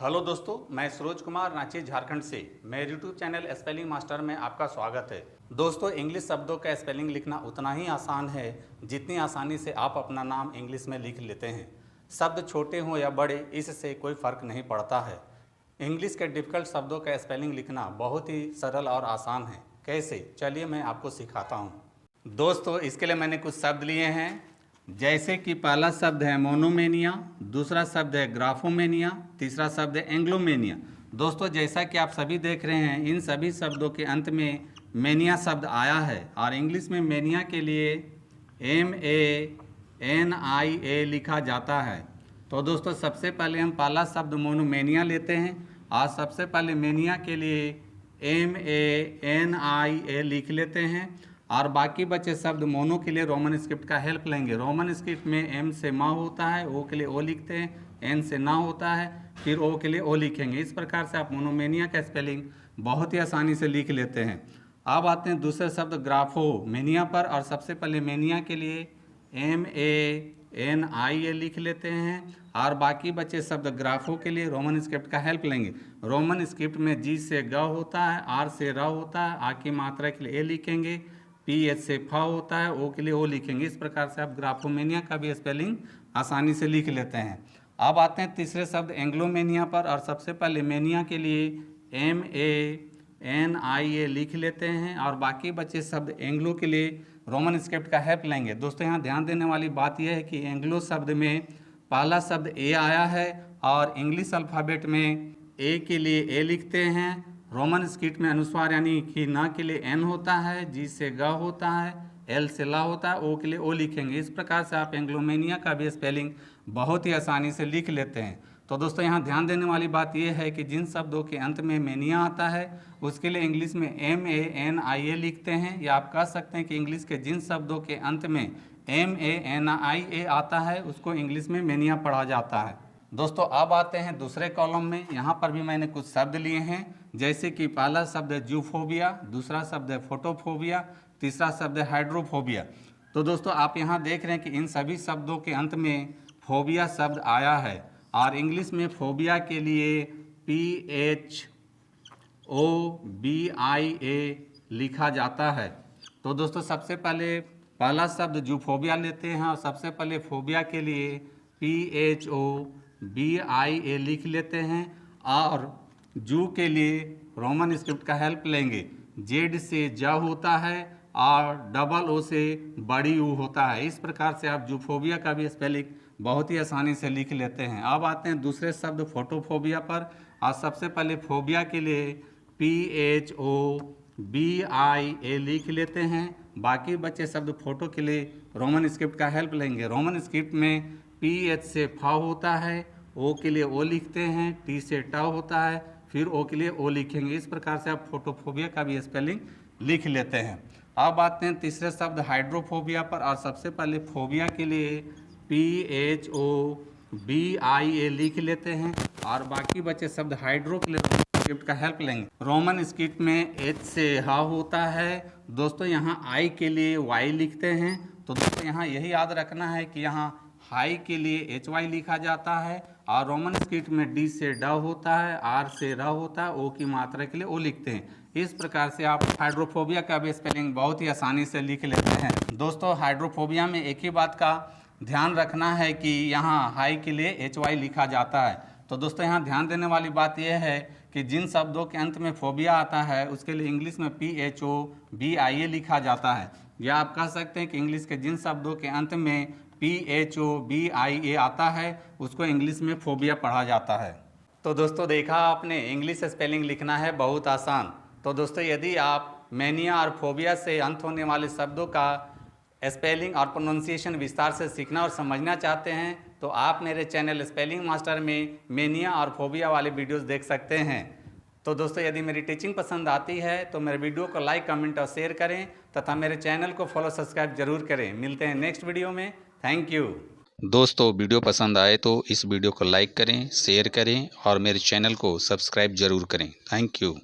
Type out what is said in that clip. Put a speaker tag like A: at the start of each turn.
A: Hello दोस्तों, मैं सरोज कुमार रांची झारखंड से मेरे यूट्यूब चैनल स्पेलिंग मास्टर में आपका स्वागत है। दोस्तों, इंग्लिश शब्दों का स्पेलिंग लिखना उतना ही आसान है जितनी आसानी से आप अपना नाम इंग्लिश में लिख लेते हैं। शब्द छोटे हों या बड़े, इससे कोई फ़र्क नहीं पड़ता है। इंग्लिश के डिफ़िकल्ट शब्दों का स्पेलिंग लिखना बहुत ही सरल और आसान है। कैसे, चलिए मैं आपको सिखाता हूँ। दोस्तों, इसके लिए मैंने कुछ शब्द लिए हैं, जैसे कि पहला शब्द है मोनोमेनिया, दूसरा शब्द है ग्राफोमेनिया, तीसरा शब्द है एंग्लोमेनिया। दोस्तों, जैसा कि आप सभी देख रहे हैं, इन सभी शब्दों के अंत में मेनिया शब्द आया है और इंग्लिश में मेनिया के लिए MANIA लिखा जाता है। तो दोस्तों, सबसे पहले हम पहला शब्द मोनोमेनिया लेते हैं और सबसे पहले मेनिया के लिए MANIA लिख लेते हैं और बाकी बचे शब्द मोनो के लिए रोमन स्क्रिप्ट का हेल्प लेंगे। रोमन स्क्रिप्ट में M से म होता है, O के लिए O लिखते हैं, N से ना होता है, फिर O के लिए O लिखेंगे। इस प्रकार से आप मोनोमेनिया का स्पेलिंग बहुत ही आसानी से लिख लेते हैं। अब आते हैं दूसरे शब्द ग्राफोमेनिया पर और सबसे पहले मेनिया के लिए MANIA लिख लेते हैं और बाकी बचे शब्द ग्राफो के लिए रोमन स्क्रिप्ट का हेल्प लेंगे। रोमन स्क्रिप्ट में G से ग होता है, R से र होता है, आ की मात्रा के लिए A लिखेंगे, PH से फ होता है, O के लिए O लिखेंगे। इस प्रकार से आप ग्राफोमेनिया का भी स्पेलिंग आसानी से लिख लेते हैं। अब आते हैं तीसरे शब्द एंग्लोमेनिया पर और सबसे पहले मेनिया के लिए MANIA लिख लेते हैं और बाकी बचे शब्द एंग्लो के लिए रोमन स्क्रिप्ट का हेल्प लेंगे। दोस्तों, यहाँ ध्यान देने वाली बात यह है कि एंग्लो शब्द में पहला शब्द A आया है और इंग्लिश अल्फ़ाबेट में A के लिए A लिखते हैं। रोमन स्क्रिप्ट में अनुस्वार यानी कि ना के लिए N होता है, G से ग होता है, L से ला होता है, O के लिए O लिखेंगे। इस प्रकार से आप एंग्लोमेनिया का भी स्पेलिंग बहुत ही आसानी से लिख लेते हैं। तो दोस्तों, यहाँ ध्यान देने वाली बात यह है कि जिन शब्दों के अंत में मेनिया आता है उसके लिए इंग्लिश में MANIA लिखते हैं, या आप कह सकते हैं कि इंग्लिश के जिन शब्दों के अंत में MANIA आता है उसको इंग्लिश में मेनिया पढ़ा जाता है। दोस्तों, अब आते हैं दूसरे कॉलम में। यहाँ पर भी मैंने कुछ शब्द लिए हैं, जैसे कि पहला शब्द है जूफोबिया, दूसरा शब्द है फोटोफोबिया, तीसरा शब्द है हाइड्रोफोबिया। तो दोस्तों, आप यहाँ देख रहे हैं कि इन सभी शब्दों के अंत में फोबिया शब्द आया है और इंग्लिश में फोबिया के लिए PHOBIA लिखा जाता है। तो दोस्तों, सबसे पहले पहला शब्द जूफोबिया लेते हैं और सबसे पहले फोबिया के लिए PHOBIA लिख लेते हैं और जू के लिए रोमन स्क्रिप्ट का हेल्प लेंगे। Z से ज होता है और डबल O से बड़ी U होता है। इस प्रकार से आप जूफोबिया का भी स्पेलिंग बहुत ही आसानी से लिख लेते हैं। अब आते हैं दूसरे शब्द फोटोफोबिया पर और सबसे पहले फोबिया के लिए PHOBIA लिख लेते हैं। बाकी बचे शब्द फोटो के लिए रोमन स्क्रिप्ट का हेल्प लेंगे। रोमन स्क्रिप्ट में PH से फ होता है, O के लिए O लिखते हैं, T से ट होता है, फिर O के लिए O लिखेंगे। इस प्रकार से आप फोटोफोबिया का भी स्पेलिंग लिख लेते हैं। अब आते हैं तीसरे शब्द हाइड्रोफोबिया पर और सबसे पहले फोबिया के लिए PHOBIA लिख लेते हैं और बाकी बचे शब्द हाइड्रो के लिए रोमन स्क्रिप्ट का हेल्प लेंगे। रोमन स्क्रिप्ट में H से ह होता है। दोस्तों, यहाँ I के लिए Y लिखते हैं। तो दोस्तों, यहाँ यही याद रखना है कि यहाँ हाई के लिए HY लिखा जाता है और रोमन स्क्रिप्ट में D से ड होता है, R से र होता है, O की मात्रा के लिए O लिखते हैं। इस प्रकार से आप हाइड्रोफोबिया का भी स्पेलिंग बहुत ही आसानी से लिख लेते हैं। दोस्तों, हाइड्रोफोबिया में एक ही बात का ध्यान रखना है कि यहाँ हाई के लिए HY लिखा जाता है। तो दोस्तों, यहाँ ध्यान देने वाली बात यह है कि जिन शब्दों के अंत में फोबिया आता है उसके लिए इंग्लिश में PHOBIA लिखा जाता है, या आप कह सकते हैं कि इंग्लिश के जिन शब्दों के अंत में PHOBIA आता है उसको इंग्लिश में फोबिया पढ़ा जाता है। तो दोस्तों, देखा आपने, इंग्लिश स्पेलिंग लिखना है बहुत आसान। तो दोस्तों, यदि आप मेनिया और फोबिया से अंत होने वाले शब्दों का स्पेलिंग और प्रोनाउंसिएशन विस्तार से सीखना और समझना चाहते हैं तो आप मेरे चैनल स्पेलिंग मास्टर में मेनिया और फोबिया वाले वीडियोस देख सकते हैं। तो दोस्तों, यदि मेरी टीचिंग पसंद आती है तो मेरे वीडियो को लाइक, कमेंट और शेयर करें तथा मेरे चैनल को फॉलो, सब्सक्राइब जरूर करें। मिलते हैं नेक्स्ट वीडियो में। Thank you.
B: दोस्तों, वीडियो पसंद आए तो इस वीडियो को लाइक करें, शेयर करें और मेरे चैनल को सब्सक्राइब जरूर करें। Thank you.